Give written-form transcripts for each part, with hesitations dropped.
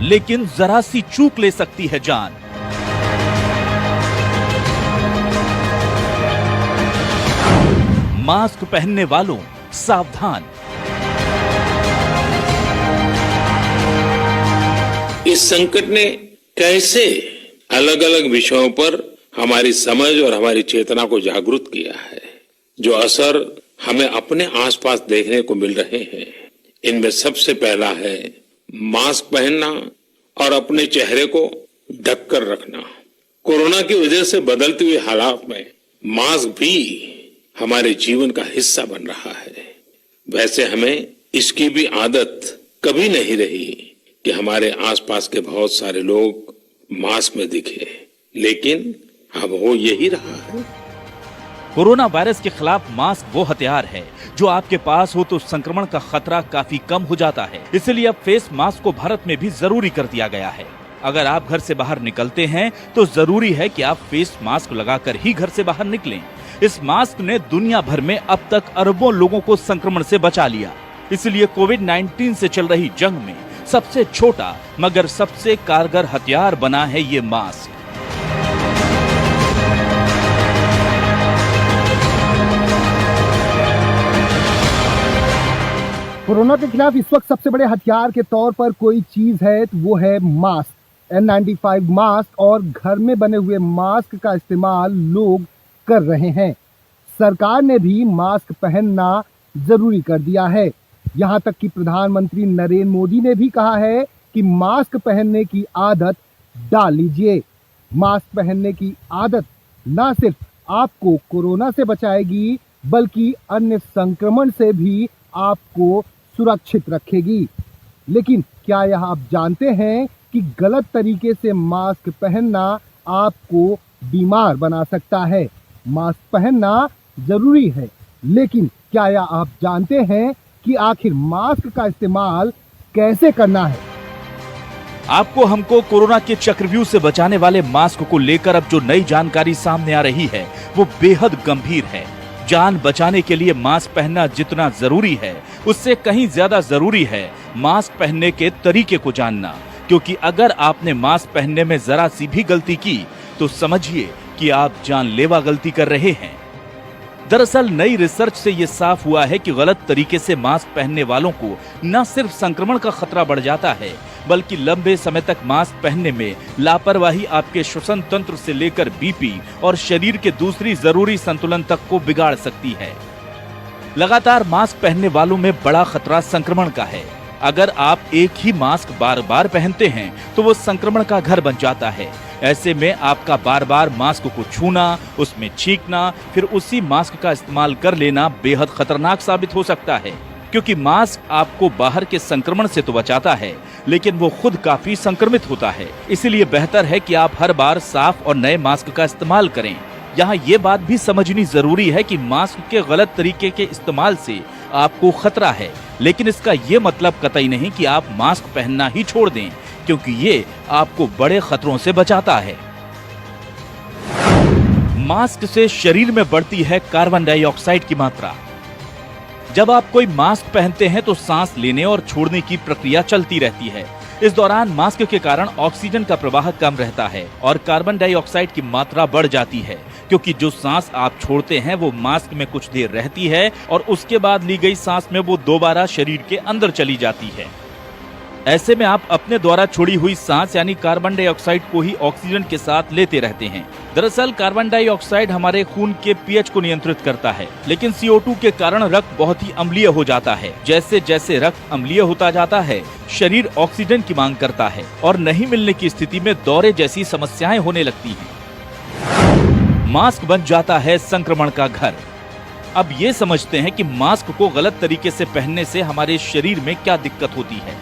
लेकिन जरा सी चूक ले सकती है जान। मास्क पहनने वालों सावधान। इस संकट ने कैसे अलग अलग विषयों पर हमारी समझ और हमारी चेतना को जागरूक किया है, जो असर हमें अपने आसपास देखने को मिल रहे हैं। इनमें सबसे पहला है मास्क पहनना और अपने चेहरे को ढककर रखना। कोरोना की वजह से बदलते हुए हालात में मास्क भी हमारे जीवन का हिस्सा बन रहा है। वैसे हमें इसकी भी आदत कभी नहीं रही कि हमारे आसपास के बहुत सारे लोग मास्क में दिखे, लेकिन अब हो यही रहा है। कोरोना वायरस के खिलाफ मास्क वो हथियार है जो आपके पास हो तो संक्रमण का खतरा काफी कम हो जाता है। इसलिए अब फेस मास्क को भारत में भी जरूरी कर दिया गया है। अगर आप घर से बाहर निकलते हैं तो जरूरी है कि आप फेस मास्क लगाकर ही घर से बाहर निकलें। इस मास्क ने दुनिया भर में अब तक अरबों लोगों को संक्रमण से बचा लिया। इसलिए कोविड-19 से चल रही जंग में सबसे छोटा मगर सबसे कारगर हथियार बना है ये मास्क। कोरोना के खिलाफ इस वक्त सबसे बड़े हथियार के तौर पर कोई चीज है तो वो है मास्क। N95 मास्क और घर में बने हुए मास्क का इस्तेमाल लोग कर रहे हैं। सरकार ने भी मास्क पहनना जरूरी कर दिया है। यहाँ तक कि प्रधानमंत्री नरेंद्र मोदी ने भी कहा है कि मास्क पहनने की आदत डाल लीजिए। मास्क पहनने की आदत न सिर्फ आपको कोरोना से बचाएगी बल्कि अन्य संक्रमण से भी आपको सुरक्षित रखेगी। लेकिन क्या यह आप जानते हैं कि गलत तरीके से मास्क पहनना आपको बीमार बना सकता है। मास्क पहनना जरूरी है, लेकिन क्या यह आप जानते हैं कि आखिर मास्क का इस्तेमाल कैसे करना है। आपको हमको कोरोना के चक्रव्यूह से बचाने वाले मास्क को लेकर अब जो नई जानकारी सामने आ रही है वो बेहद गंभीर है। जान बचाने के लिए मास्क पहनना जितना जरूरी है उससे कहीं ज्यादा जरूरी है मास्क पहनने के तरीके को जानना, क्योंकि अगर आपने मास्क पहनने में जरा सी भी गलती की तो समझिए कि आप जानलेवा गलती कर रहे हैं। दरअसल नई रिसर्च से ये साफ हुआ है कि गलत तरीके से मास्क पहनने वालों को न सिर्फ संक्रमण का खतरा बढ़ जाता है बल्कि लंबे समय तक मास्क पहनने में लापरवाही आपके श्वसन तंत्र से लेकर बीपी और शरीर के दूसरी जरूरी संतुलन तक को बिगाड़ सकती है। लगातार मास्क पहनने वालों में बड़ा खतरा संक्रमण का है। अगर आप एक ही मास्क बार बार पहनते हैं तो वो संक्रमण का घर बन जाता है। ऐसे में आपका बार बार मास्क को छूना, उसमें छींकना, फिर उसी मास्क का इस्तेमाल कर लेना बेहद खतरनाक साबित हो सकता है, क्योंकि मास्क आपको बाहर के संक्रमण से तो बचाता है लेकिन वो खुद काफी संक्रमित होता है। इसीलिए बेहतर है कि आप हर बार साफ और नए मास्क का इस्तेमाल करें। यहाँ ये बात भी समझनी जरूरी है कि मास्क के गलत तरीके के इस्तेमाल से आपको खतरा है, लेकिन इसका ये मतलब कतई नहीं कि आप मास्क पहनना ही छोड़ दें, क्योंकि ये आपको बड़े खतरों से बचाता है। मास्क से शरीर में बढ़ती है कार्बन डाइऑक्साइड की मात्रा। जब आप कोई मास्क पहनते हैं तो सांस लेने और छोड़ने की प्रक्रिया चलती रहती है। इस दौरान मास्क के कारण ऑक्सीजन का प्रवाह कम रहता है और कार्बन डाइऑक्साइड की मात्रा बढ़ जाती है, क्योंकि जो सांस आप छोड़ते हैं वो मास्क में कुछ देर रहती है और उसके बाद ली गई सांस में वो दोबारा शरीर के अंदर चली जाती है। ऐसे में आप अपने द्वारा छोड़ी हुई सांस यानी कार्बन डाइऑक्साइड को ही ऑक्सीजन के साथ लेते रहते हैं। दरअसल कार्बन डाइऑक्साइड हमारे खून के पीएच को नियंत्रित करता है, लेकिन CO2 के कारण रक्त बहुत ही अम्लीय हो जाता है। जैसे जैसे रक्त अम्लीय होता जाता है शरीर ऑक्सीजन की मांग करता है और नहीं मिलने की स्थिति में दौरे जैसी समस्याएं होने लगती हैं। मास्क बन जाता है संक्रमण का घर। अब ये समझते हैं कि मास्क को गलत तरीके से पहनने से हमारे शरीर में क्या दिक्कत होती है।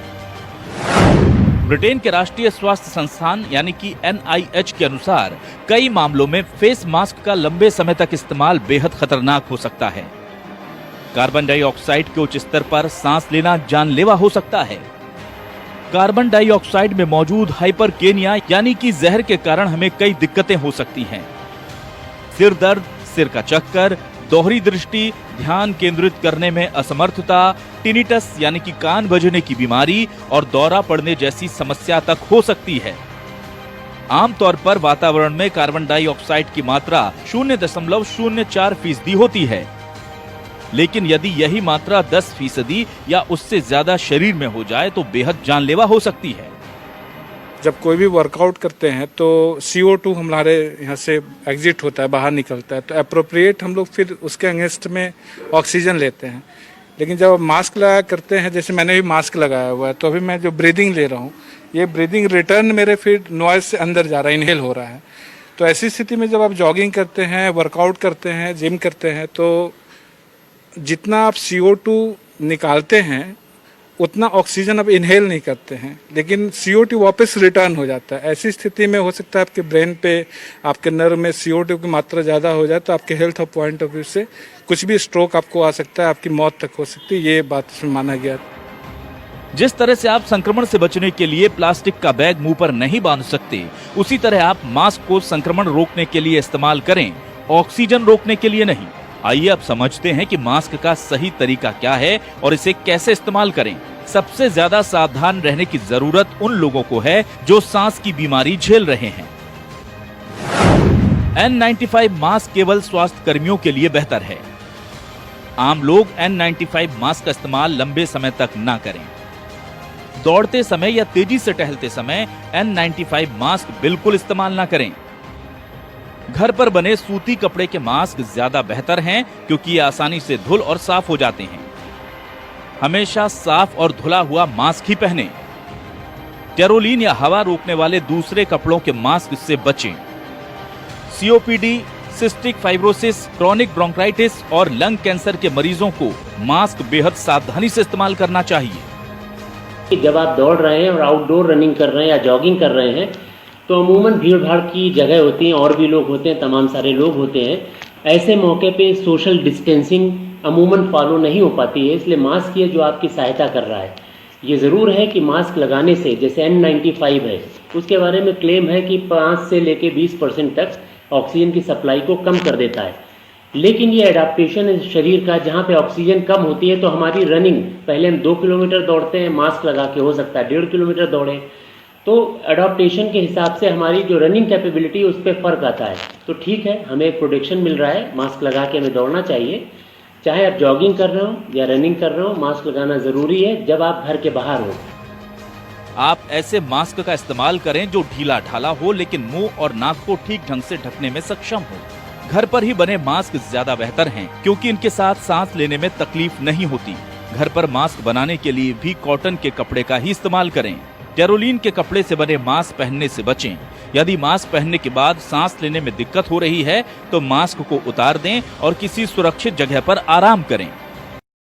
ब्रिटेन के राष्ट्रीय स्वास्थ्य संस्थान यानी कि NIH के अनुसार कई मामलों में फेस मास्क का लंबे समय तक इस्तेमाल बेहद खतरनाक हो सकता है। कार्बन डाइऑक्साइड के उच्च स्तर पर सांस लेना जानलेवा हो सकता है। कार्बन डाइऑक्साइड में मौजूद हाइपरकेनिया यानी कि जहर के कारण हमें कई दिक्कतें हो सकती हैं। सिर दर्द, सिर का चक्कर, दोहरी दृष्टि, ध्यान केंद्रित करने में असमर्थता, टिनिटस यानी कि कान बजने की बीमारी और दौरा पड़ने जैसी समस्या तक हो सकती है। आमतौर पर वातावरण में कार्बन डाइऑक्साइड की मात्रा 0.04% होती है, लेकिन यदि यही मात्रा 10% या उससे ज्यादा शरीर में हो जाए तो बेहद जानलेवा हो सकती है। जब कोई भी वर्कआउट करते हैं तो CO2 हमारे यहाँ से एग्जिट होता है, बाहर निकलता है, तो अप्रोप्रिएट हम लोग फिर उसके अगेंस्ट में ऑक्सीजन लेते हैं। लेकिन जब मास्क लगा करते हैं, जैसे मैंने भी मास्क लगाया हुआ है, तो अभी मैं जो ब्रीदिंग ले रहा हूँ, ये ब्रीदिंग रिटर्न मेरे फिर नॉइज से अंदर जा रहा है, इनहेल हो रहा है। तो ऐसी स्थिति में जब आप जॉगिंग करते हैं, वर्कआउट करते हैं, जिम करते हैं, तो जितना आप CO2 निकालते हैं उतना ऑक्सीजन आप इनहेल नहीं करते हैं, लेकिन CO2 वापस रिटर्न हो जाता है। ऐसी स्थिति में हो सकता है आपके ब्रेन पे, आपके नर्व में CO2 की मात्रा ज़्यादा हो जाए, तो आपके health of point of view से कुछ भी स्ट्रोक आपको आ सकता है, आपकी मौत तक हो सकती है, ये बात इसमें माना गया। जिस तरह से आप संक्रमण से बचने के लिए प्लास्टिक का बैग मुंह पर नहीं बांध सकते, उसी तरह आप मास्क को संक्रमण रोकने के लिए इस्तेमाल करें, ऑक्सीजन रोकने के लिए नहीं। आइए अब समझते हैं कि मास्क का सही तरीका क्या है और इसे कैसे इस्तेमाल करें। सबसे ज्यादा सावधान रहने की जरूरत उन लोगों को है जो सांस की बीमारी झेल रहे हैं। N95 मास्क केवल स्वास्थ्य कर्मियों के लिए बेहतर है। आम लोग N95 मास्क का इस्तेमाल लंबे समय तक ना करें। दौड़ते समय या तेजी से टहलते समय N95 मास्क बिल्कुल इस्तेमाल ना करें। घर पर बने सूती कपड़े के मास्क ज्यादा बेहतर हैं, क्योंकि ये आसानी से धुल और साफ हो जाते हैं। हमेशा साफ और धुला हुआ मास्क ही पहनें। टेरोलिन या हवा रोकने वाले दूसरे कपड़ों के मास्क से बचें। COPD, cystic fibrosis, chronic bronchitis और लंग कैंसर के मरीजों को मास्क बेहद सावधानी से इस्तेमाल करना चाहिए। जब आप दौड़ रहे हैं और आउटडोर रनिंग कर रहे हैं या जॉगिंग कर रहे हैं, तो अमूमन भीड़ भाड़ की जगह होती हैं, और भी लोग होते हैं, तमाम सारे लोग होते हैं। ऐसे मौके पे सोशल डिस्टेंसिंग अमूमन फॉलो नहीं हो पाती है, इसलिए मास्क ही जो आपकी सहायता कर रहा है। ये ज़रूर है कि मास्क लगाने से, जैसे N95 है, उसके बारे में क्लेम है कि 5 से लेके 20% तक ऑक्सीजन की सप्लाई को कम कर देता है। लेकिन ये एडाप्टेशन है शरीर का, जहाँ पे ऑक्सीजन कम होती है, तो हमारी रनिंग, पहले हम 2 किलोमीटर दौड़ते हैं, मास्क लगा के हो सकता है 1.5 किलोमीटर दौड़ें, तो एडॉप्टेशन के हिसाब से हमारी जो रनिंग कैपेबिलिटी उस पर फ़र्क आता है। तो ठीक है, हमें एक प्रोटेक्शन मिल रहा है, मास्क लगा के हमें दौड़ना चाहिए। चाहे आप जॉगिंग कर रहे हो या रनिंग कर रहे हो, मास्क लगाना ज़रूरी है जब आप घर के बाहर हो। आप ऐसे मास्क का इस्तेमाल करें जो ढीला ढाला हो, लेकिन मुंह और नाक को ठीक ढंग से ढकने में सक्षम हो। घर पर ही बने मास्क ज्यादा बेहतर हैं, क्योंकि इनके साथ सांस लेने में तकलीफ नहीं होती। घर पर मास्क बनाने के लिए भी कॉटन के कपड़े का ही इस्तेमाल करें। टेरोलिन के कपड़े से बने मास्क पहनने से बचें। यदि मास्क पहनने के बाद सांस लेने में दिक्कत हो रही है तो मास्क को उतार दें और किसी सुरक्षित जगह पर आराम करें।